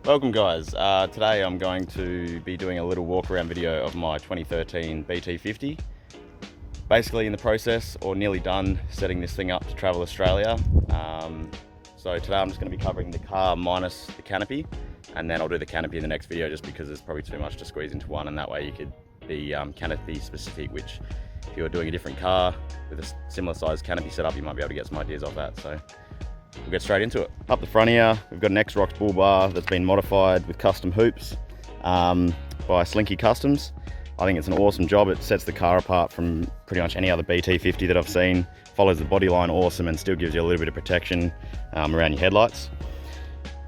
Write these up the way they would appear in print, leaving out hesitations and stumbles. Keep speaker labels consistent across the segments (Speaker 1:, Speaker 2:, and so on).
Speaker 1: Welcome guys, today I'm going to be doing a little walk around video of my 2013 BT50. Basically in the process, or nearly done, setting this thing up to travel Australia. So today I'm just going to be covering the car minus the canopy, and then I'll do the canopy in the next video just because there's probably too much to squeeze into one, and that way you could be canopy specific, which if you're doing a different car with a similar size canopy setup, you might be able to get some ideas of that. So we'll get straight into it. Up the front here, we've got an X-Rocks bull bar that's been modified with custom hoops by Slinky Customs. I think it's an awesome job. It sets the car apart from pretty much any other BT50 that I've seen. Follows the body line awesome and still gives you a little bit of protection around your headlights.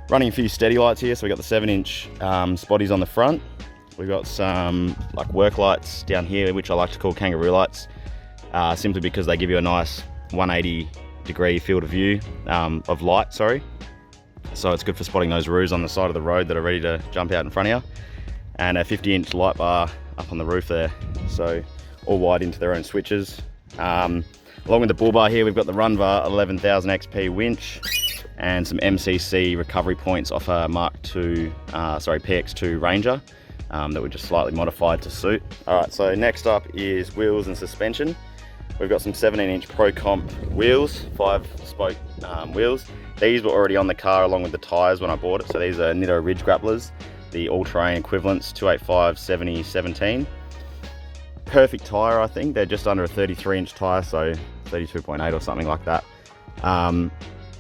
Speaker 1: Running a few steady lights here, so we've got the 7-inch spotties on the front. We've got some like work lights down here, which I like to call kangaroo lights, simply because they give you a nice 180-degree field of view of light, So it's good for spotting those roos on the side of the road that are ready to jump out in front of you. And a 50-inch light bar up on the roof there, so all wired into their own switches. Along with the bull bar here, we've got the Runvar 11,000 XP winch and some MCC recovery points off a PX2 Ranger that were just slightly modified to suit. Alright, so next up is wheels and suspension. We've got some 17-inch Pro Comp wheels, 5-spoke wheels. These were already on the car along with the tyres when I bought it, so these are Litre Ridge Grapplers, the all-terrain equivalents, 285/70/17. Perfect tyre, I think. They're just under a 33-inch tyre, so 32.8 or something like that.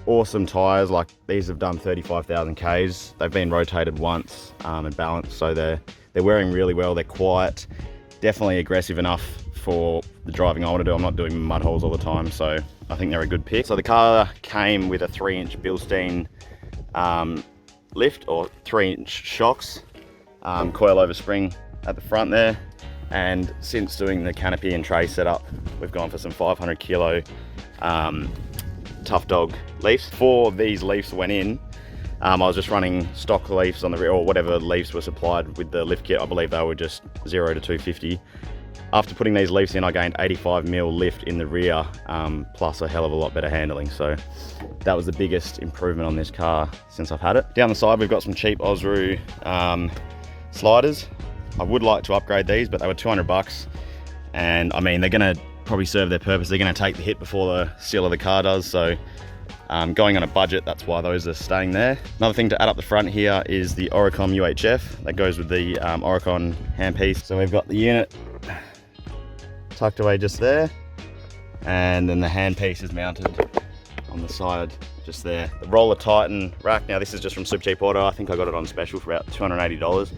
Speaker 1: Awesome tyres, like these have done 35,000 Ks. They've been rotated once and balanced, so they're wearing really well. They're quiet, definitely aggressive enough for the driving I want to do. I'm not doing mud holes all the time, so I think they're a good pick. So the car came with a 3-inch Bilstein lift, or 3-inch shocks, coilover spring at the front there. And since doing the canopy and tray setup, we've gone for some 500 kilo Tough Dog leafs. Before these leafs went in, I was just running stock leafs on the rear, or whatever leafs were supplied with the lift kit. I believe they were just 0 to 250. After putting these leafs in, I gained 85mm lift in the rear, plus a hell of a lot better handling. So that was the biggest improvement on this car since I've had it. Down the side, we've got some cheap Osru sliders. I would like to upgrade these, but they were 200 bucks. And I mean, they're gonna probably serve their purpose. They're gonna take the hit before the seal of the car does. So going on a budget, that's why those are staying there. Another thing to add up the front here is the Oricom Uhf. That goes with the Oricon handpiece. So we've got the unit tucked away just there, and then the handpiece is mounted on the side just there. The Roller Titan rack, now this is just from Super Cheap Auto. I think I got it on special for about $280.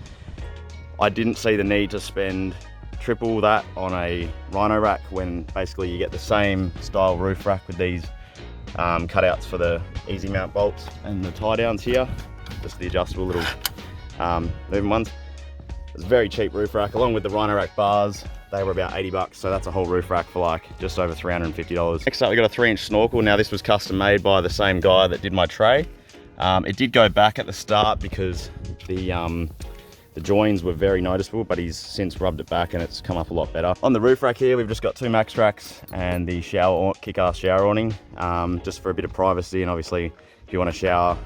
Speaker 1: I didn't see the need to spend triple that on a Rhino rack when basically you get the same style roof rack with these cutouts for the easy mount bolts and the tie downs here, just the adjustable little moving ones. It's a very cheap roof rack, along with the Rhino rack bars. They were about 80 bucks, so that's a whole roof rack for like just over $350. Next up, we got a 3-inch Snorkel. Now this was custom made by the same guy that did my tray. It did go back at the start because the joins were very noticeable, but he's since rubbed it back and it's come up a lot better. On the roof rack here, we've just got 2 Max Tracks and the kick-ass shower awning, just for a bit of privacy, and obviously if you want to shower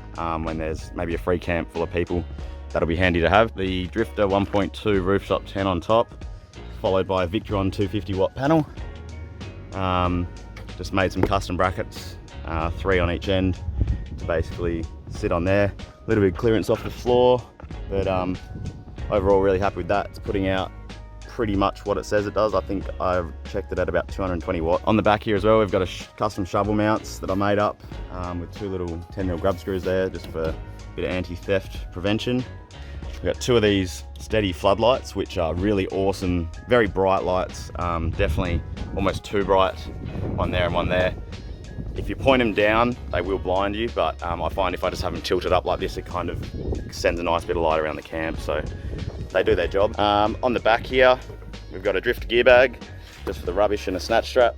Speaker 1: when there's maybe a free camp full of people, that'll be handy to have. The Drifter 1.2 rooftop 10 on top, followed by a Victron 250-watt panel. Just made some custom brackets, 3 on each end, to basically sit on there. A little bit of clearance off the floor, but overall really happy with that. It's putting out pretty much what it says it does. I think I've checked it at about 220 watt. On the back here as well, we've got a custom shovel mounts that I made up with 2 little 10mm grub screws there, just for a bit of anti-theft prevention. We've got 2 of these steady floodlights, which are really awesome, very bright lights, definitely almost too bright, one there and one there. If you point them down, they will blind you, but I find if I just have them tilted up like this, it kind of sends a nice bit of light around the camp, so they do their job. On the back here, we've got a drift gear bag, just for the rubbish, and a snatch strap.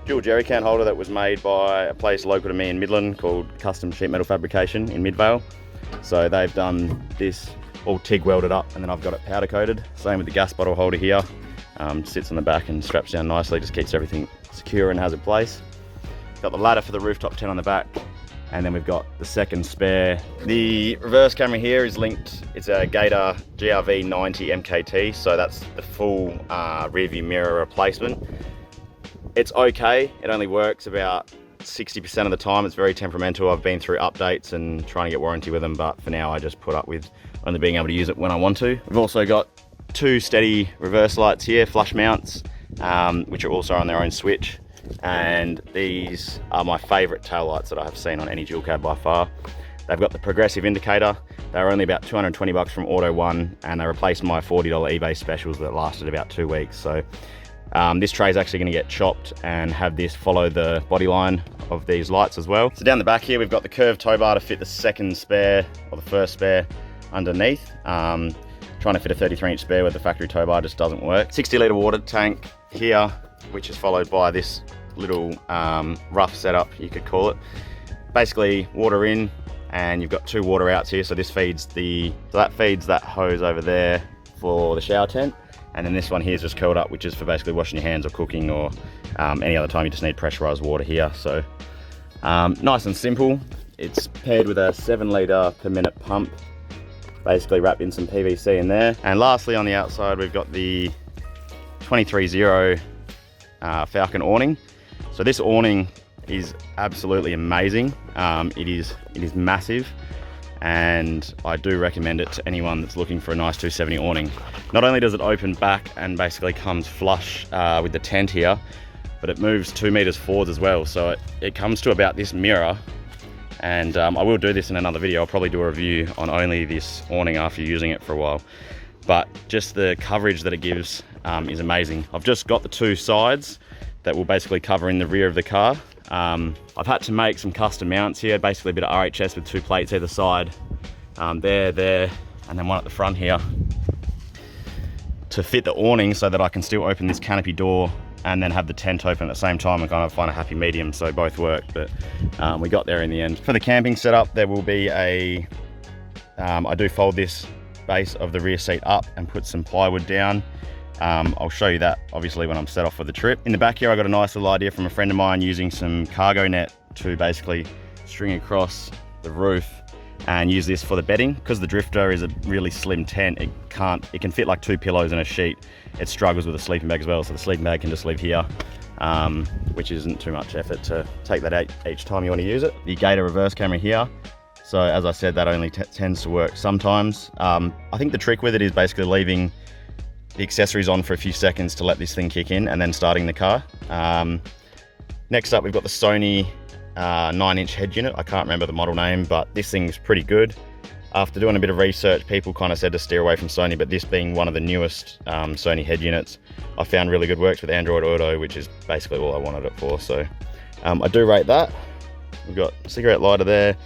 Speaker 1: Dual jerry can holder that was made by a place local to me in Midland called Custom Sheet Metal Fabrication in Midvale. So they've done this all TIG welded up, and then I've got it powder coated. Same with the gas bottle holder here. Sits on the back and straps down nicely, just keeps everything secure and has a place. Got the ladder for the rooftop 10 on the back, And then we've got the second spare. The reverse camera here is linked, it's a Gator GRV 90 MKT, so that's the full rear view mirror replacement. It's okay, it only works about 60% of the time. It's very temperamental. I've been through updates and trying to get warranty with them, but for now I just put up with only being able to use it when I want to. We've also got 2 steady reverse lights here, flush mounts, which are also on their own switch. And these are my favorite tail lights that I have seen on any dual cab by far. They've got the progressive indicator. They were only about 220 bucks from Auto One, and they replaced my $40 eBay specials that lasted about 2 weeks. So this tray is actually going to get chopped and have this follow the body line of these lights as well. So down the back here, we've got the curved tow bar to fit the second spare, or the first spare underneath. Trying to fit a 33-inch spare with the factory tow bar just doesn't work. 60-litre water tank here, which is followed by this little rough setup, you could call it. Basically, water in, and you've got 2 water outs here. So this feeds that feeds that hose over there for the shower tent. And then this one here is just curled up, which is for basically washing your hands or cooking, or any other time you just need pressurized water here. So nice and simple. It's paired with a 7-litre per minute pump, basically wrapped in some PVC in there. And lastly, on the outside, we've got the 23-0 Falcon awning. So this awning is absolutely amazing. It is massive, and I do recommend it to anyone that's looking for a nice 270 awning. Not only does it open back and basically comes flush with the tent here, but it moves 2 meters forwards as well. So it comes to about this mirror, and I will do this in another video. I'll probably do a review on only this awning after using it for a while. But just the coverage that it gives is amazing. I've just got the 2 sides that will basically cover in the rear of the car. I've had to make some custom mounts here, basically a bit of RHS with 2 plates either side, there, and then one at the front here to fit the awning so that I can still open this canopy door and then have the tent open at the same time and kind of find a happy medium, so both work, but we got there in the end. For the camping setup, there will be I do fold this base of the rear seat up and put some plywood down. I'll show you that obviously when I'm set off for the trip. In the back here, I got a nice little idea from a friend of mine using some cargo net to basically string across the roof and use this for the bedding. Because the Drifter is a really slim tent, it can fit like 2 pillows and a sheet. It struggles with a sleeping bag as well, so the sleeping bag can just live here, which isn't too much effort to take that out each time you want to use it. The Gator reverse camera here. So as I said, that only tends to work sometimes. I think the trick with it is basically leaving the accessories on for a few seconds to let this thing kick in and then starting the car. Next up, we've got the Sony 9-inch head unit. I can't remember the model name, but this thing's pretty good. After doing a bit of research, people kind of said to steer away from Sony, but this being one of the newest Sony head units, I found really good. Works with Android Auto, which is basically all I wanted it for. So I do rate that. We've got a cigarette lighter there,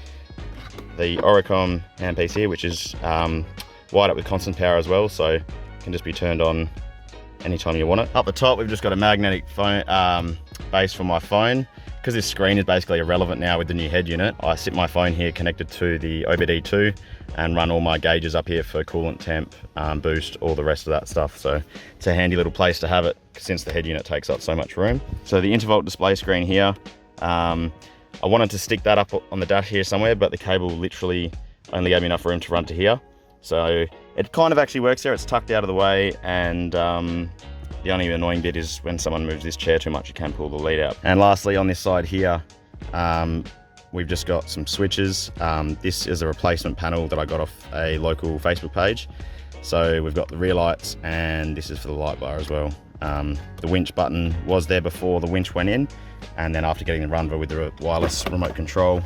Speaker 1: the Oricom handpiece here, which is wired up with constant power as well, so can just be turned on anytime you want it. Up the top, we've just got a magnetic phone base for my phone. Because this screen is basically irrelevant now with the new head unit, I sit my phone here connected to the OBD2 and run all my gauges up here for coolant, temp, boost, all the rest of that stuff. So it's a handy little place to have it since the head unit takes up so much room. So the intervolt display screen here, I wanted to stick that up on the dash here somewhere, but the cable literally only gave me enough room to run to here. So it kind of actually works there. It's tucked out of the way, and the only annoying bit is when someone moves this chair too much, you can pull the lead out. And lastly, on this side here, we've just got some switches. This is a replacement panel that I got off a local Facebook page. So we've got the rear lights, and this is for the light bar as well. The winch button was there before the winch went in, and then after getting the Runva with the wireless remote control,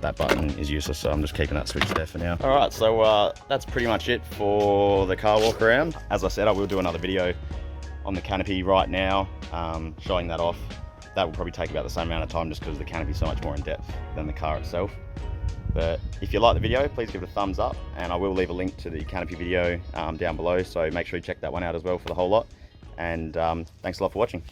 Speaker 1: that button is useless, so I'm just keeping that switch there for now. All right, so that's pretty much it for the car walk around. As I said, I will do another video on the canopy right now, showing that off. That will probably take about the same amount of time just because the canopy is so much more in depth than the car itself. But if you like the video, please give it a thumbs up, and I will leave a link to the canopy video down below, so make sure you check that one out as well for the whole lot. And thanks a lot for watching.